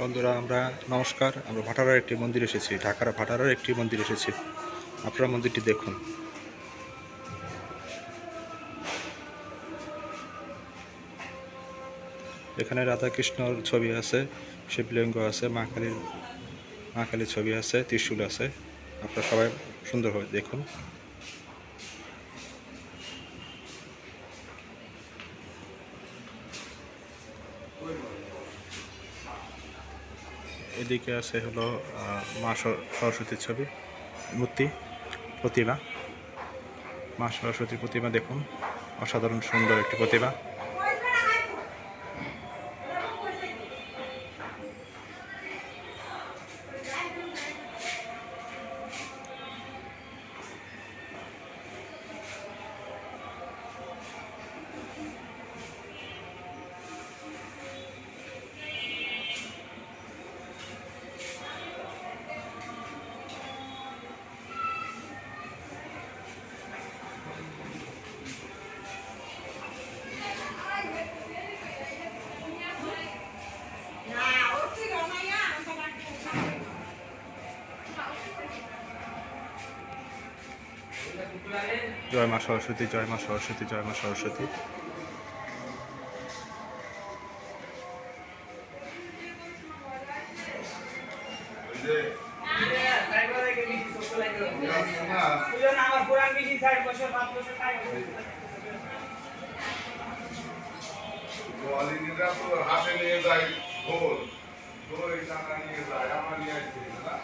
বন্ধুরা আমরা নমস্কার। আমরা ভাটারার একটি মন্দির এসেছি, ঢাকার ভাটারার একটি মন্দির এসেছি। আপনারা মন্দিরটি দেখুন। এখানে রাধাকৃষ্ণর ছবি আছে, শিবলিঙ্গ আছে, মা কালীর ছবি আছে, ত্রিশূল আছে। আপনারা সবাই সুন্দরভাবে দেখুন। এদিকে আছে হলো মা সরস্বতীর ছবি, মূর্তি, প্রতিমা। মা সরস্বতীর প্রতিমা দেখুন, অসাধারণ সুন্দর একটি প্রতিমা। জয় মা সরস্বতী, জয় মা সরস্বতী, জয় মা সরস্বতী। হাতে নিয়ে যায় ঢোল ঢোল এই টাকা নিয়ে যায় আমার নিয়ে আসছি না